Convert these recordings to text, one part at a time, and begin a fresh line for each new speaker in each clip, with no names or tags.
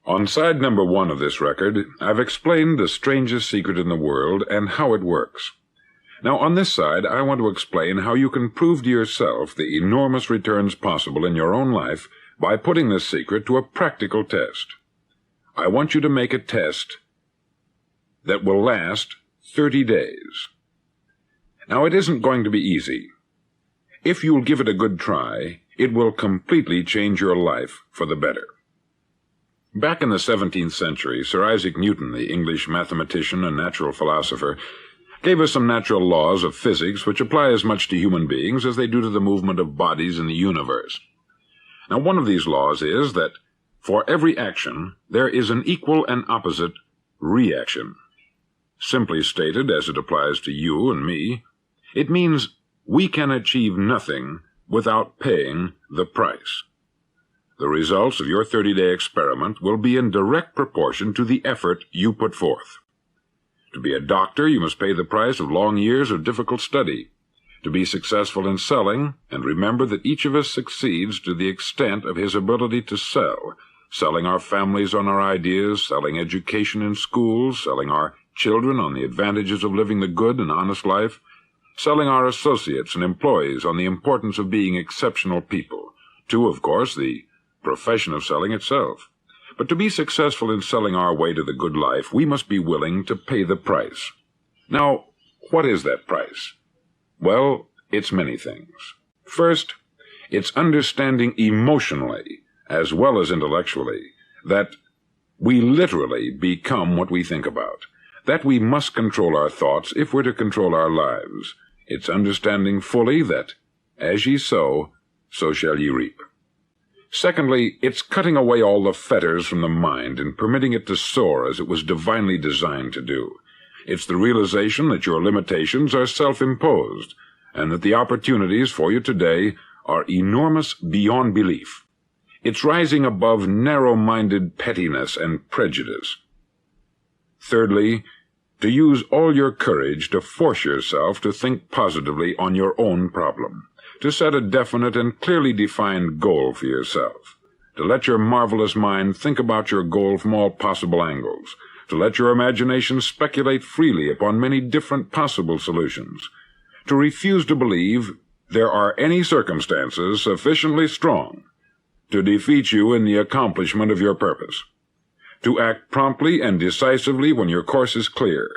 On side number 1 of this record, I've explained the strangest secret in the world and how it works. Now, on this side, I want to explain how you can prove to yourself the enormous returns possible in your own life by putting this secret to a practical test. I want you to make a test that will last 30 days. Now, it isn't going to be easy. If you'll give it a good try, it will completely change your life for the better. Back in the 17th century, Sir Isaac Newton, the English mathematician and natural philosopher, gave us some natural laws of physics which apply as much to human beings as they do to the movement of bodies in the universe. Now, one of these laws is that for every action, there is an equal and opposite reaction. Simply stated, as it applies to you and me, it means we can achieve nothing without paying the price. The results of your 30-day experiment will be in direct proportion to the effort you put forth. To be a doctor, you must pay the price of long years of difficult study. To be successful in selling, and remember that each of us succeeds to the extent of his ability to sell, selling our families on our ideas, selling education in schools, selling our children on the advantages of living the good and honest life, selling our associates and employees on the importance of being exceptional people, to, of course, the profession of selling itself. But to be successful in selling our way to the good life, we must be willing to pay the price. Now, what is that price? Well, it's many things. First, it's understanding emotionally, as well as intellectually, that we literally become what we think about, that we must control our thoughts if we're to control our lives. It's understanding fully that, as ye sow, so shall ye reap. Secondly, it's cutting away all the fetters from the mind and permitting it to soar as it was divinely designed to do. It's the realization that your limitations are self-imposed, and that the opportunities for you today are enormous beyond belief. It's rising above narrow-minded pettiness and prejudice. Thirdly, to use all your courage to force yourself to think positively on your own problem, to set a definite and clearly defined goal for yourself, to let your marvelous mind think about your goal from all possible angles, to let your imagination speculate freely upon many different possible solutions, to refuse to believe there are any circumstances sufficiently strong to defeat you in the accomplishment of your purpose, to act promptly and decisively when your course is clear,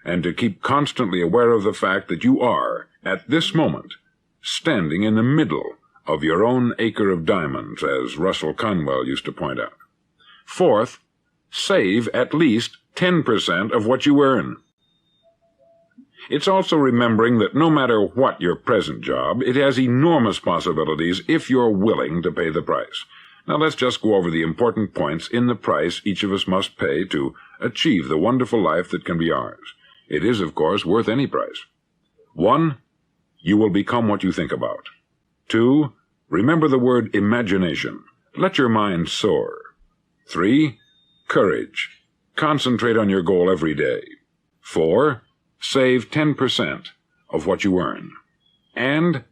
and to keep constantly aware of the fact that you are, at this moment, standing in the middle of your own acre of diamonds, as Russell Conwell used to point out. Fourth, save at least 10% of what you earn. It's also remembering that no matter what your present job, it has enormous possibilities if you're willing to pay the price. Now let's just go over the important points in the price each of us must pay to achieve the wonderful life that can be ours. It is, of course, worth any price. 1. You will become what you think about. 2. Remember the word imagination. Let your mind soar. 3. Courage. Concentrate on your goal every day. 4. Save 10% of what you earn. And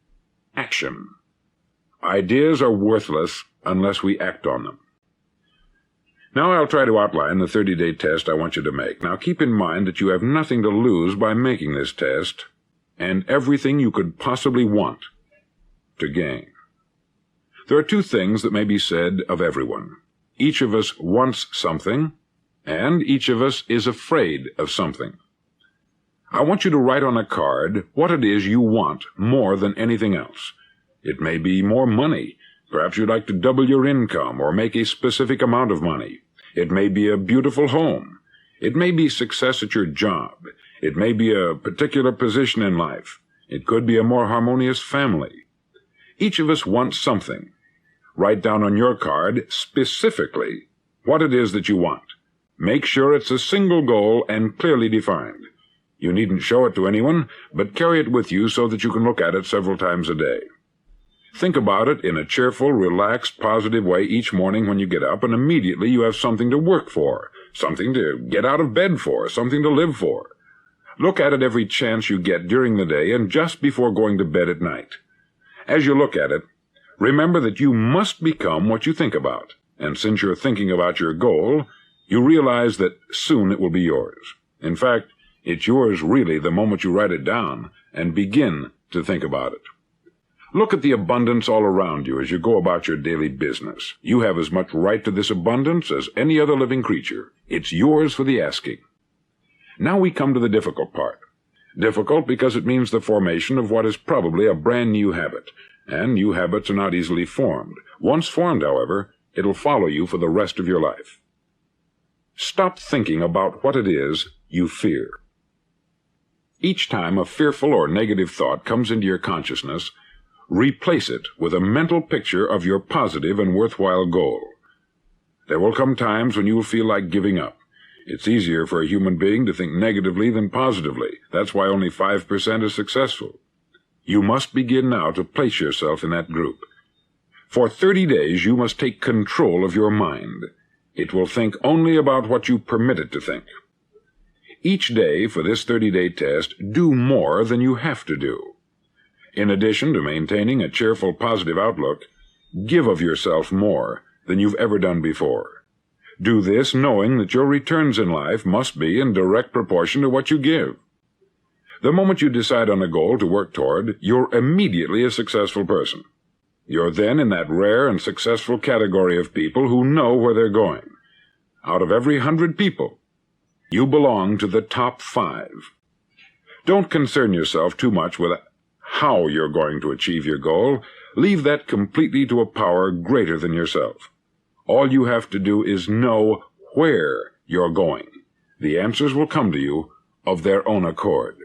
action. Ideas are worthless unless we act on them. Now I'll try to outline the 30-day test I want you to make. Now keep in mind that you have nothing to lose by making this test, and everything you could possibly want to gain. There are 2 things that may be said of everyone. Each of us wants something, and each of us is afraid of something. I want you to write on a card what it is you want more than anything else. It may be more money. Perhaps you'd like to double your income or make a specific amount of money. It may be a beautiful home. It may be success at your job. It may be a particular position in life. It could be a more harmonious family. Each of us wants something. Write down on your card specifically what it is that you want. Make sure it's a single goal and clearly defined. You needn't show it to anyone, but carry it with you so that you can look at it several times a day. Think about it in a cheerful, relaxed, positive way each morning when you get up, and immediately you have something to work for, something to get out of bed for, something to live for. Look at it every chance you get during the day and just before going to bed at night. As you look at it, remember that you must become what you think about. And since you're thinking about your goal, you realize that soon it will be yours. In fact, it's yours really the moment you write it down and begin to think about it. Look at the abundance all around you as you go about your daily business. You have as much right to this abundance as any other living creature. It's yours for the asking. Now we come to the difficult part. Difficult because it means the formation of what is probably a brand new habit, and new habits are not easily formed. Once formed, however, it'll follow you for the rest of your life. Stop thinking about what it is you fear. Each time a fearful or negative thought comes into your consciousness, replace it with a mental picture of your positive and worthwhile goal. There will come times when you will feel like giving up. It's easier for a human being to think negatively than positively. That's why only 5% is successful. You must begin now to place yourself in that group. For 30 days, you must take control of your mind. It will think only about what you permit it to think. Each day for this 30-day test, do more than you have to do. In addition to maintaining a cheerful, positive outlook, give of yourself more than you've ever done before. Do this knowing that your returns in life must be in direct proportion to what you give. The moment you decide on a goal to work toward, you're immediately a successful person. You're then in that rare and successful category of people who know where they're going. Out of every 100 people, you belong to the top 5. Don't concern yourself too much with how you're going to achieve your goal. Leave that completely to a power greater than yourself. All you have to do is know where you're going. The answers will come to you of their own accord.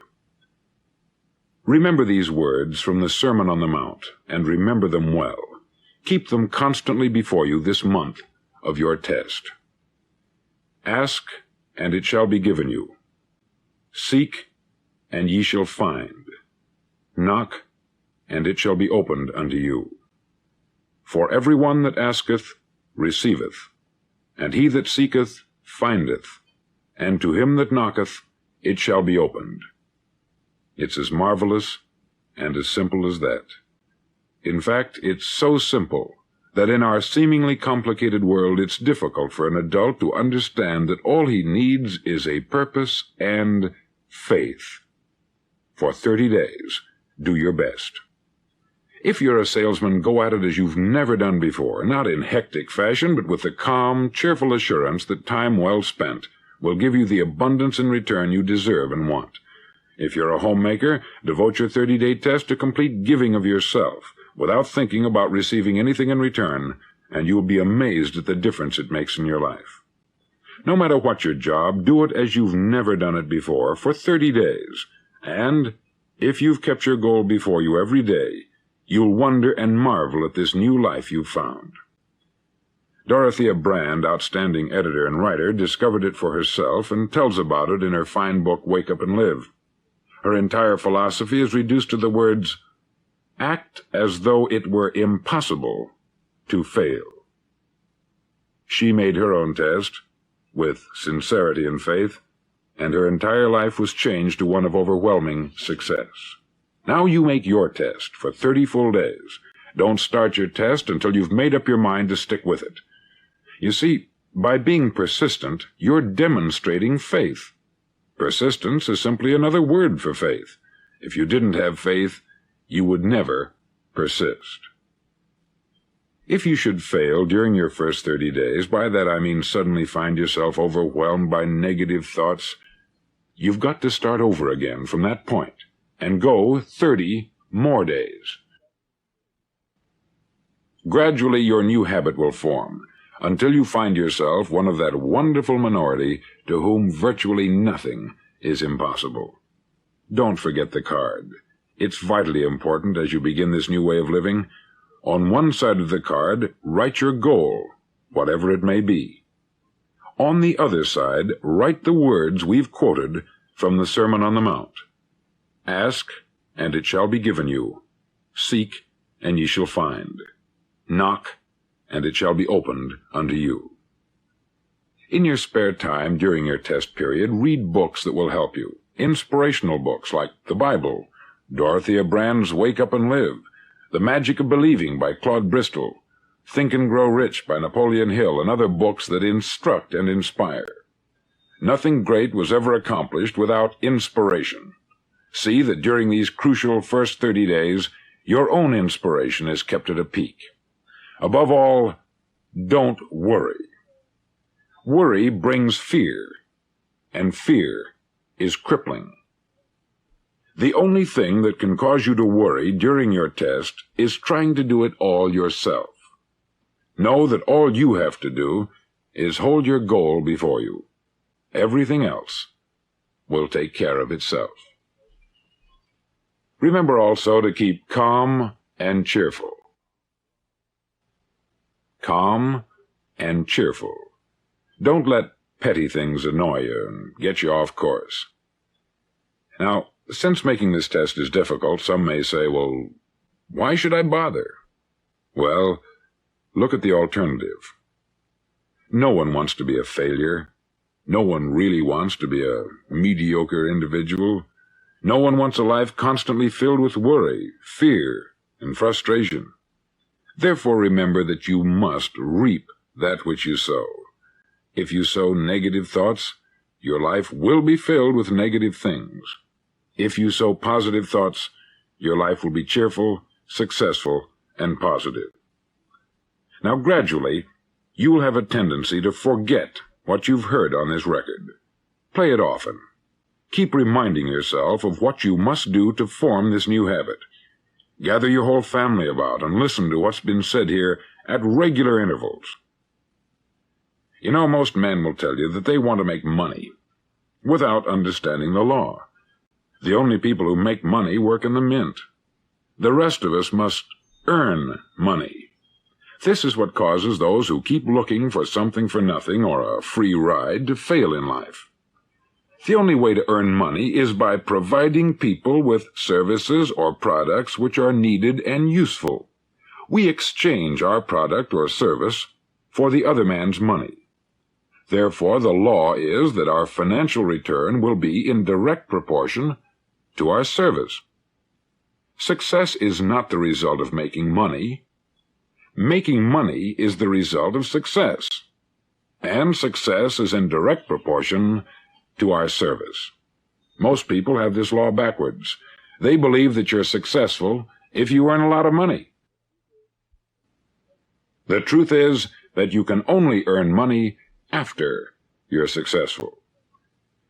Remember these words from the Sermon on the Mount, and remember them well. Keep them constantly before you this month of your test. Ask, and it shall be given you. Seek, and ye shall find. Knock, and it shall be opened unto you. For every one that asketh receiveth, and he that seeketh findeth, and to him that knocketh it shall be opened. It's as marvelous and as simple as that. In fact, it's so simple that in our seemingly complicated world it's difficult for an adult to understand that all he needs is a purpose and faith. For 30 days, do your best. If you're a salesman, go at it as you've never done before, not in hectic fashion, but with the calm, cheerful assurance that time well spent will give you the abundance in return you deserve and want. If you're a homemaker, devote your 30-day test to complete giving of yourself, without thinking about receiving anything in return, and you will be amazed at the difference it makes in your life. No matter what your job, do it as you've never done it before for 30 days, and if you've kept your goal before you every day, you'll wonder and marvel at this new life you've found. Dorothea Brand, outstanding editor and writer, discovered it for herself and tells about it in her fine book, Wake Up and Live. Her entire philosophy is reduced to the words, act as though it were impossible to fail. She made her own test with sincerity and faith, and her entire life was changed to one of overwhelming success. Now you make your test for 30 full days. Don't start your test until you've made up your mind to stick with it. You see, by being persistent, you're demonstrating faith. Persistence is simply another word for faith. If you didn't have faith, you would never persist. If you should fail during your first 30 days, by that I mean suddenly find yourself overwhelmed by negative thoughts, you've got to start over again from that point and go 30 more days. Gradually your new habit will form, until you find yourself one of that wonderful minority to whom virtually nothing is impossible. Don't forget the card. It's vitally important as you begin this new way of living. On one side of the card, write your goal, whatever it may be. On the other side, write the words we've quoted from the Sermon on the Mount. Ask, and it shall be given you. Seek, and ye shall find. Knock, and it shall be opened unto you. In your spare time during your test period, read books that will help you. Inspirational books like the Bible, Dorothea Brand's Wake Up and Live, The Magic of Believing by Claude Bristol, Think and Grow Rich by Napoleon Hill, and other books that instruct and inspire. Nothing great was ever accomplished without inspiration. See that during these crucial first 30 days, your own inspiration is kept at a peak. Above all, don't worry. Worry brings fear, and fear is crippling. The only thing that can cause you to worry during your test is trying to do it all yourself. Know that all you have to do is hold your goal before you. Everything else will take care of itself. Remember also to keep calm and cheerful. Calm and cheerful. Don't let petty things annoy you and get you off course. Now, since making this test is difficult, some may say, well, why should I bother? Well, look at the alternative. No one wants to be a failure. No one really wants to be a mediocre individual. No one wants a life constantly filled with worry, fear, and frustration. Therefore, remember that you must reap that which you sow. If you sow negative thoughts, your life will be filled with negative things. If you sow positive thoughts, your life will be cheerful, successful, and positive. Now, gradually, you will have a tendency to forget what you've heard on this record. Play it often. Keep reminding yourself of what you must do to form this new habit. Gather your whole family about and listen to what's been said here at regular intervals. You know, most men will tell you that they want to make money without understanding the law. The only people who make money work in the mint. The rest of us must earn money. This is what causes those who keep looking for something for nothing or a free ride to fail in life. The only way to earn money is by providing people with services or products which are needed and useful. We exchange our product or service for the other man's money. Therefore, the law is that our financial return will be in direct proportion to our service. Success is not the result of making money. Making money is the result of success, and success is in direct proportion to our service. Most people have this law backwards. They believe that you're successful if you earn a lot of money. The truth is that you can only earn money after you're successful.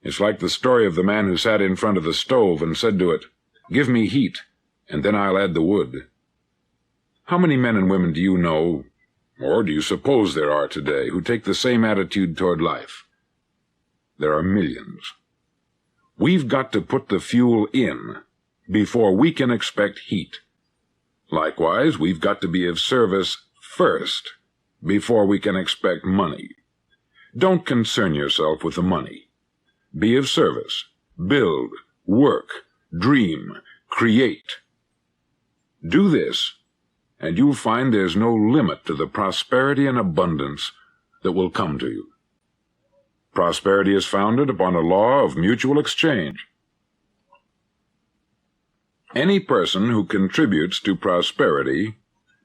It's like the story of the man who sat in front of the stove and said to it, "Give me heat, and then I'll add the wood." How many men and women do you know, or do you suppose there are today, who take the same attitude toward life? There are millions. We've got to put the fuel in before we can expect heat. Likewise, we've got to be of service first before we can expect money. Don't concern yourself with the money. Be of service. Build, work, dream, create. Do this, and you'll find there's no limit to the prosperity and abundance that will come to you. Prosperity is founded upon a law of mutual exchange. Any person who contributes to prosperity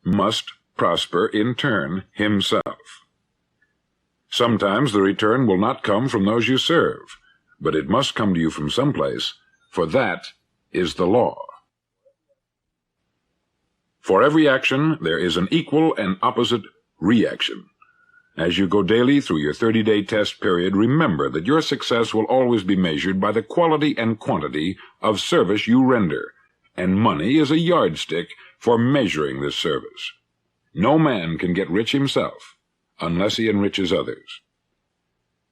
must prosper in turn himself. Sometimes the return will not come from those you serve, but it must come to you from someplace, for that is the law. For every action, there is an equal and opposite reaction. As you go daily through your 30-day test period, remember that your success will always be measured by the quality and quantity of service you render, and money is a yardstick for measuring this service. No man can get rich himself unless he enriches others.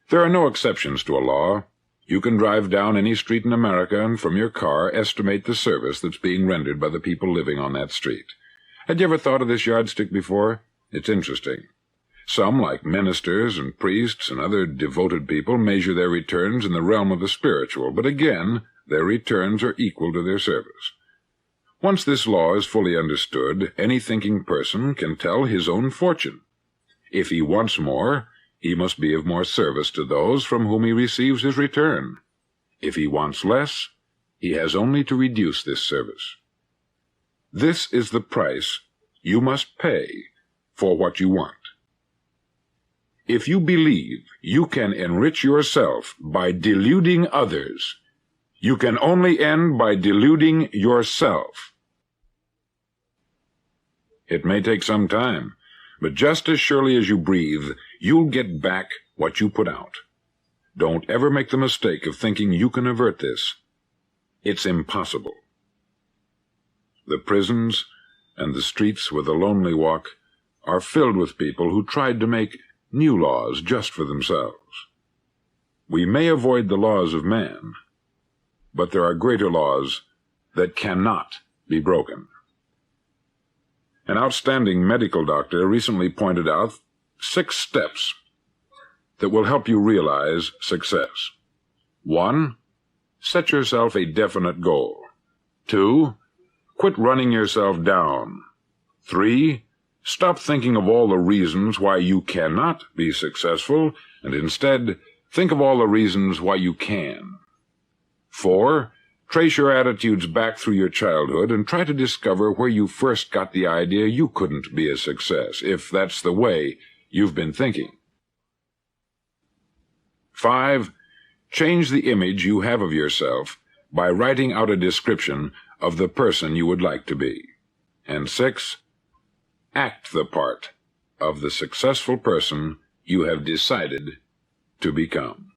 There are no exceptions to a law. You can drive down any street in America and from your car estimate the service that's being rendered by the people living on that street. Had you ever thought of this yardstick before? It's interesting. Some, like ministers and priests and other devoted people, measure their returns in the realm of the spiritual, but again, their returns are equal to their service. Once this law is fully understood, any thinking person can tell his own fortune. If he wants more, he must be of more service to those from whom he receives his return. If he wants less, he has only to reduce this service. This is the price you must pay for what you want. If you believe you can enrich yourself by deluding others, you can only end by deluding yourself. It may take some time, but just as surely as you breathe, you'll get back what you put out. Don't ever make the mistake of thinking you can avert this. It's impossible. The prisons and the streets where the lonely walk are filled with people who tried to make new laws just for themselves. We may avoid the laws of man, but there are greater laws that cannot be broken. An outstanding medical doctor recently pointed out 6 steps that will help you realize success. 1. Set yourself a definite goal. 2. Quit running yourself down. 3. Stop thinking of all the reasons why you cannot be successful, and instead think of all the reasons why you can. 4. Trace your attitudes back through your childhood and try to discover where you first got the idea you couldn't be a success, if that's the way you've been thinking. 5. Change the image you have of yourself by writing out a description of the person you would like to be. And 6. Act the part of the successful person you have decided to become.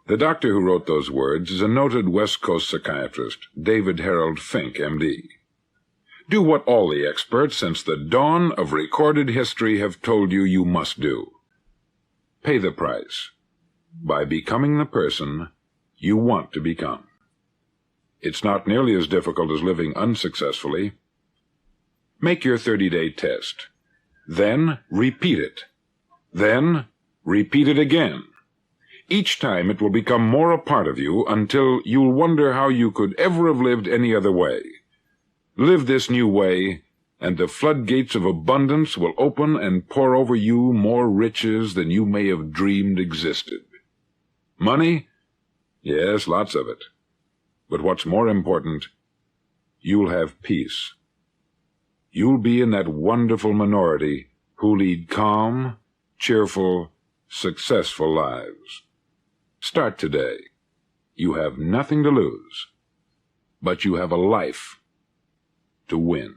The doctor who wrote those words is a noted West Coast psychiatrist, David Harold Fink, M.D. Do what all the experts since the dawn of recorded history have told you you must do. Pay the price by becoming the person you want to become. It's not nearly as difficult as living unsuccessfully. Make your 30-day test. Then repeat it. Then repeat it again. Each time it will become more a part of you until you'll wonder how you could ever have lived any other way. Live this new way, and the floodgates of abundance will open and pour over you more riches than you may have dreamed existed. Money? Yes, lots of it. But what's more important, you'll have peace. You'll be in that wonderful minority who lead calm, cheerful, successful lives. Start today. You have nothing to lose, but you have a life to win.